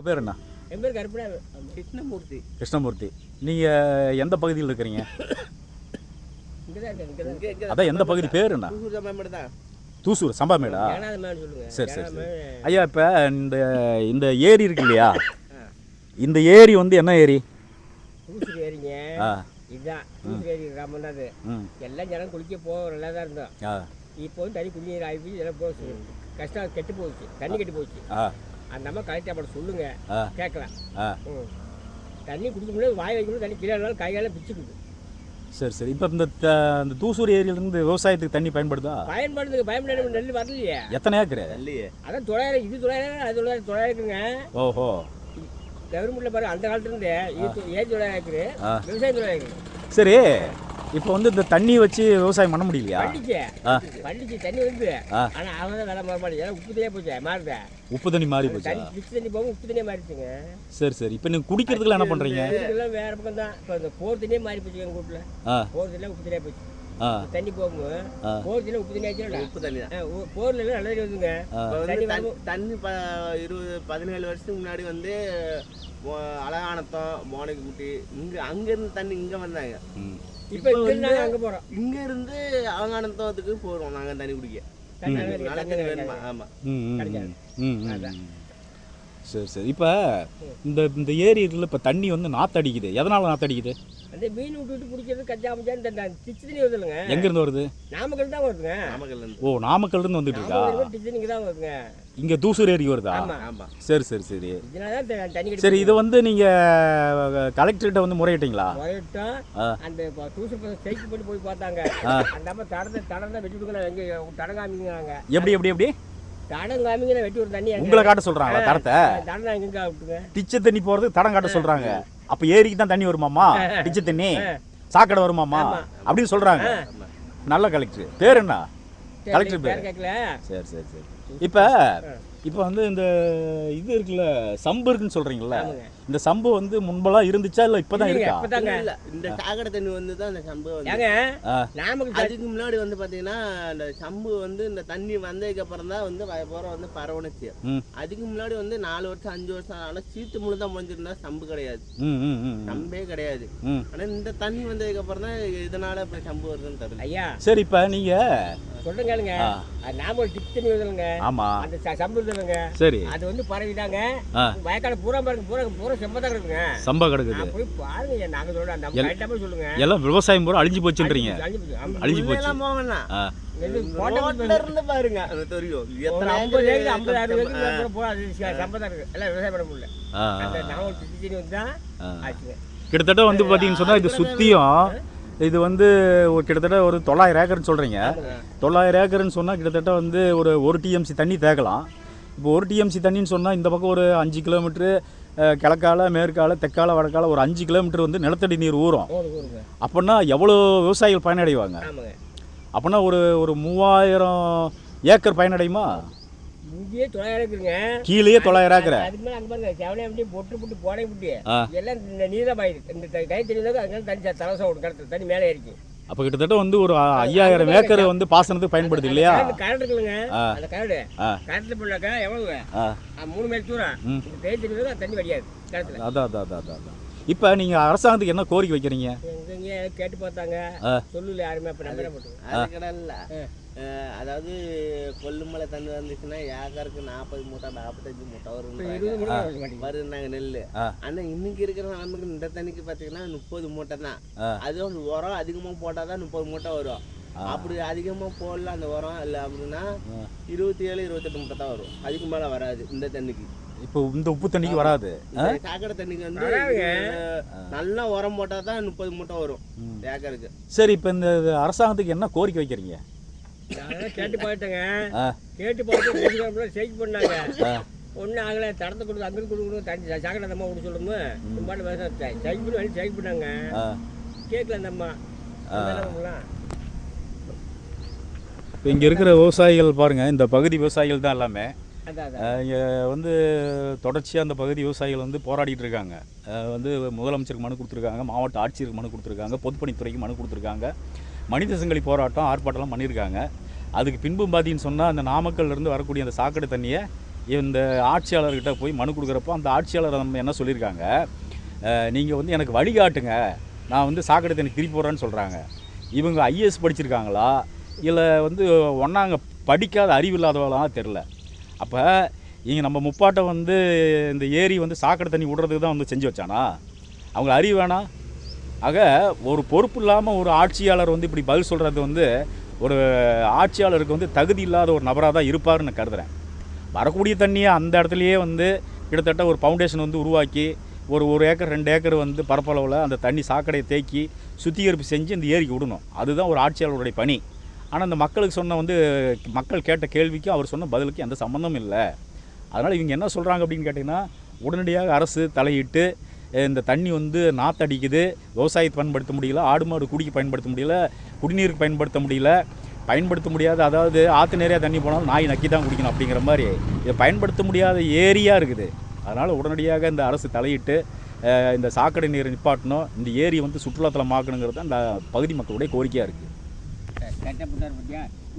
உங்கள் பேர் என்ன? என் பேர் கருப்படா கிருஷ்ணமூர்த்தி. கிருஷ்ணமூர்த்தி. நீங்கள் எந்த பகுதியில் இருக்கிறீங்க? அதான் எந்த பகுதி பேர் என்ன? தூசூர் சம்பாமேடா. சரி சரி சரி ஐயா. இப்போ இந்த ஏரி இருக்கு இல்லையா, இந்த ஏரி வந்து என்ன ஏரி? தூசூர் ஏரிங்க. இதுதான் தூசூர் ஏரி கிராமம். எல்லாம் ஜனம் குளிக்க போக நல்லா தான் இருந்தோம். இப்போ வந்து தண்ணி குடிநீர் ஆகி இதெல்லாம் போச்சு, கஷ்டம் கெட்டு போச்சு, தண்ணி கெட்டு போச்சு. அந்த அம்மா கலெக்டர் அப்படி சொல்லுங்க கேட்கலாம். தண்ணி குடிக்க முடியாது, வாய் வைக்கணும், தண்ணி கீழே கையால் பிச்சுக்குது. சரி சரி. இப்போ இந்த தூசூர் ஏரியிலிருந்து விவசாயத்துக்கு தண்ணி பயன்படுதா? பயன்படுது. பயன்படாத நெல் வரலையே. எத்தனை ஏக்கர்? அதான் 900, இது 900, அது 900 ஏக்கருங்க. ஓஹோ. கவர்மெண்ட்ல பாரு அந்த காலத்துல இருந்து ஏரி 900 ஏக்கரு, விவசாயம் 900 ஏக்கரு. சரி. இப்போ வந்து இந்த தண்ணி வச்சு விவசாயம் பண்ண முடியலையா? பண்டிச்சு தண்ணி வந்து. ஆனால் அவங்க வேலை மாறுபாடு, ஏன்னா உப்பு தண்ணியாக போச்சு, மாறுத உப்பு தண்ணி மாறி போச்சு. மிக்ஸ் தண்ணி போக உப்பு தண்ணியாக மாறிடுச்சுங்க. சரி சரி. இப்போ நீங்கள் குடிக்கிறதுக்குலாம் என்ன பண்ணுறீங்க? இதெல்லாம் வேற பக்கம் தான். இப்போ இந்த போர் தண்ணியே மாறி போச்சு எங்கள் வீட்டில். போர் தண்ணியாக உப்பு தண்ணியாக போச்சு. தண்ணி போகும்போது போர் தண்ணி உப்பு தண்ணி ஆச்சு. உப்பு தண்ணி தான் போர்ல எல்லாம் நல்லது வருதுங்க. தண்ணி 17 வருஷத்துக்கு முன்னாடி வந்து அழகானத்தம் மோனைக்கு குட்டி அங்கேருந்து தண்ணி இங்கே வந்தாங்க. இப்போ அங்கே போகிறோம். இங்க இருந்து அலங்கானத்தத்துக்கு போகிறோம் நாங்கள் தண்ணி குடிக்க. சரி சரி. இப்போ இந்த ஏரி இருக்குல்ல, இப்போ தண்ணி வந்து நாற்று அடிக்குது. எதனால நாற்று அடிக்குது? அந்த மீன் விட்டு பிடிக்கிறது கஞ்சா மஞ்சான்னு டிச்சு தண்ணி வருது இல்லைங்க. எங்கேருந்து வருது? நாமக்கல் தான் வருதுங்க. ஓ, நாமக்கல்லேருந்து வந்துட்டு இருக்கா? டிச்சு தண்ணி தான் வருதுங்க. இங்கே தூசூர் ஏரிக்கு வருதா? சரி சரி சரி சரி. இது வந்து நீங்கள் கலெக்டர்கிட்ட வந்து முறையிட்டீங்களா? முறையிட்டோம். அந்த தூசூர் ஸ்ட்ரைக் பண்ணி போய் பார்த்தாங்க. அந்த அம்மா தடம் தான் வெட்டி கொடுக்கணும், எங்கே தடம் காமிங்கிறாங்க. எப்படி எப்படி எப்படி தடம் காமிங்க வெட்டி ஒரு தண்ணி உங்களை காட்ட சொல்கிறாங்களா? தடத்தை தடம் எங்கே விட்டுங்க டிச்ச தண்ணி போகிறதுக்கு தடம் காட்ட சொல்கிறாங்க. அப்போ ஏரிக்கு தான் தண்ணி வருமாம்மா, டிச்ச தண்ணி சாக்கடை வருமாம்மா அப்படின்னு சொல்கிறாங்க. நல்ல கலெக்டர். பேர் என்ன? கலெக்டர் பேர் கேட்கல. சரி சரி சரி. இப்போ வந்து இந்த இது இருக்குல்ல, சம்பு இருக்குன்னு சொல்றீங்கல்ல, இந்த சம்பு வந்து முன்பெல்லாம் இருந்துச்சா இல்லை இப்போதான் இருக்கா? இந்த சாக்கடை தண்ணி வந்து தான் இந்த சம்பு அதுக்கு முன்னாடி வந்து பார்த்தீங்கன்னா இந்த சம்பு வந்து இந்த தண்ணி வந்ததுக்கு அப்புறம் தான் வந்து போகிற வந்து பரவணுச்சு. அதுக்கு முன்னாடி வந்து 4 வருஷம் 5 வருஷம் ஆனால் சீட்டு முழு தான் முடிஞ்சிருந்தா சம்பு கிடையாது, சம்பே கிடையாது. ஆனால் இந்த தண்ணி வந்ததுக்கு அப்புறம் தான் இதனால இப்போ சம்பு வருதுன்னு தருது. ஐயா சரி. இப்போ நீங்க சொல்லுங்க, நாம ஒரு டிப் தண்ணி வருதுங்க. ஆமா, அந்த சம்பு இருக்குங்க. சரி, அது வந்து பரவிட்டாங்க. வயக்காடு பூரா பாருங்க, பூரா செம்பதான் இருக்குங்க. சம்பா கிடக்குது. போய் பாருங்க. நாங்க சொல்றோம் அந்த ரைட்டா சொல்லுங்க. எல்லாம் விவசாயம் பூரா அழிஞ்சு போச்சுன்றீங்க. அழிஞ்சு போச்சு. எல்லாம் போவேன்னா போட்டோல இருந்து பாருங்க அது தெரியும். எத்தனை 50 ஏக்கர் 50 60 போறாது சம்பதான் இருக்கு. எல்லாம் விவசாயம் பண்ண முடியல. அந்த நாம ஒரு டிப் தண்ணி வந்து தான் ஆச்சுங்க. கிட்டத்தட்ட வந்து பாத்தீங்கன்னு சொன்னா இது சுத்தியும் இது வந்து கிட்டத்தட்ட ஒரு 900 ஏக்கர்னு சொல்கிறீங்க. 900 ஏக்கர்னு சொன்னால் கிட்டத்தட்ட வந்து ஒரு டிஎம்சி தண்ணி தேக்கலாம். இப்போ 1 டிஎம்சி தண்ணின்னு சொன்னால் இந்த பக்கம் ஒரு 5 கிலோமீட்ரு கிழக்கால மேற்கால தெற்கால வடக்கால ஒரு 5 கிலோமீட்டர் வந்து நிலத்தடி நீர் ஊறும். அப்படின்னா எவ்வளோ விவசாயிகள் பயனடைவாங்க? அப்படின்னா ஒரு 3000 ஏக்கர் பயனடையுமா? இங்கேயே 900 ஏக்கருங்க. கீழே 900 ஏக்கர். அதுக்கு மேலே அங்கே பாருங்க, செவனே அப்படி பொட்டு போடை புட்டி எல்லாம் இந்த நீர் தான் பாயுது. இந்த கை தண்ணி தான் அதனால தண்ணி தலசம் ஒரு கடத்துல தண்ணி மேலே ஏறிக்கு. அப்போ கிட்டத்தட்ட வந்து ஒரு 5000 ஏக்கர் வந்து பாசனத்துக்கு பயன்படுது இல்லையா? கரண்ட் இருக்குல்லங்க, அந்த கரண்ட்ல போனாக்கா எவ்வளவு 3 மைல் தூரம் இந்த கை தண்ணி தான் தண்ணி வடியாது கடத்துல. அதான். இப்போ நீங்கள் அரசாங்கத்துக்கு என்ன கோரிக்கை வைக்கிறீங்க? எங்க கேட்டு பார்த்தாங்க, சொல்லல யாருமே. அப்போ நம்பர மாட்டோம். அது கடல்ல அதாவது கொல்லுமலை தண்ணி வந்துச்சுன்னா ஏக்கருக்கு 40 மூட்டை 45 மூட்டை வருதுன்னாங்க நெல். ஆனா இன்னைக்கு இருக்கிற நமக்கு இந்த தண்ணிக்கு பாத்தீங்கன்னா 30 மூட்டை தான். அது ஒரு உரம் அதிகமா போட்டாதான் 30 மூட்டை வரும். அப்படி அதிகமா போடல அந்த உரம் இல்லை அப்படின்னா 27 28 மூட்டை தான் வரும். அதுக்கு மேல வராது இந்த தண்ணிக்கு. இப்போ இந்த உப்பு தண்ணிக்கு வராது. சாக்கடை தண்ணிக்கு வந்து நல்லா உரம் போட்டா தான் 30 மூட்டை வரும் ஏக்கருக்கு. சரி, இப்போ இந்த அரசாங்கத்துக்கு என்ன கோரிக்கை வைக்கிறீங்க? கேட்டு பார்த்துங்க. கேட்டு பார்த்து செக் பண்ணாங்க. ஒன்றும் ஆகலை. தடத்தை கொடுத்து அங்கே கொடுக்கணும், தண்ணி சாக்கடை அந்தம்மா கொடுக்க சொல்லுங்க. பாட்டு விவசாயம் செக் பண்ணி வேணும் செக் பண்ணாங்க. கேட்கல அந்த அம்மா. இப்போ இங்கே இருக்கிற விவசாயிகள் பாருங்கள், இந்த பகுதி விவசாயிகள் தான் எல்லாமே. இங்கே வந்து தொடர்ச்சியாக அந்த பகுதி விவசாயிகள் வந்து போராடிட்டு இருக்காங்க. வந்து முதலமைச்சருக்கு மனு கொடுத்துருக்காங்க, மாவட்ட ஆட்சியருக்கு மனு கொடுத்துருக்காங்க, பொதுப்பணித்துறைக்கு மனு கொடுத்துருக்காங்க, மனித சங்கிலி போராட்டம் ஆர்ப்பாட்டம்லாம் பண்ணியிருக்காங்க. அதுக்கு பின்பும் பார்த்தீங்கன்னு சொன்னால் அந்த நாமக்கல்லேருந்து வரக்கூடிய அந்த சாக்கடை தண்ணியை இந்த ஆட்சியாளர்கிட்ட போய் மனு கொடுக்குறப்போ அந்த ஆட்சியாளர் நம்ம என்ன சொல்லியிருக்காங்க, நீங்கள் வந்து எனக்கு வழிகாட்டுங்க, நான் வந்து சாக்கடை தண்ணி திருப்பி போடுறேன்னு சொல்கிறாங்க. இவங்க ஐஏஎஸ் படிச்சிருக்காங்களா இல்லை வந்து ஒன்றாங்க படிக்காத அறிவு இல்லாதவங்களாம் தெரில. அப்போ இங்கே நம்ம முப்பாட்டை வந்து இந்த ஏரி வந்து சாக்கடை தண்ணி விடுறதுக்கு தான் வந்து செஞ்சு வச்சானா? அவங்க அறிவு வேணாம். ஆக ஒரு பொறுப்பு இல்லாமல் ஒரு ஆட்சியாளர் வந்து இப்படி பதில் சொல்கிறது வந்து ஒரு ஆட்சியாளருக்கு வந்து தகுதி இல்லாத ஒரு நபராக தான் இருப்பார்னு கருதுகிறேன். வரக்கூடிய தண்ணியை அந்த இடத்துலையே வந்து கிட்டத்தட்ட ஒரு ஃபவுண்டேஷன் வந்து உருவாக்கி ஒரு 1 ஏக்கர் 2 ஏக்கர் வந்து பரப்பளவில் அந்த தண்ணி சாக்கடையை தேக்கி சுத்திகரிப்பு செஞ்சு இந்த ஏரிக்கு விடணும். அதுதான் ஒரு ஆட்சியாளருடைய பணி. ஆனால் இந்த மக்களுக்கு சொன்ன வந்து மக்கள் கேட்ட கேள்விக்கும் அவர் சொன்ன பதிலுக்கு எந்த சம்மந்தமும் இல்லை. அதனால் இவங்க என்ன சொல்கிறாங்க அப்படின்னு கேட்டிங்கன்னா, உடனடியாக அரசு தலையிட்டு இந்த தண்ணி வந்து நாற்றடிக்குது, விவசாயத்தை பயன்படுத்த முடியல, ஆடு மாடு குடிக்க பயன்படுத்த முடியல, குடிநீருக்கு பயன்படுத்த முடியல, பயன்படுத்த முடியாத, அதாவது ஆற்று நிறையா தண்ணி போனாலும் நாய் நக்கி தான் குடிக்கணும் அப்படிங்கிற மாதிரி இதை பயன்படுத்த முடியாத ஏரியா இருக்குது. அதனால் உடனடியாக இந்த அரசு தலையிட்டு இந்த சாக்கடை நீரை நிப்பாட்டணும், இந்த ஏரி வந்து சுற்றுலாத்தலமாக்கணுங்கிறது அந்த பகுதி மக்களுடைய கோரிக்கையாக இருக்குது.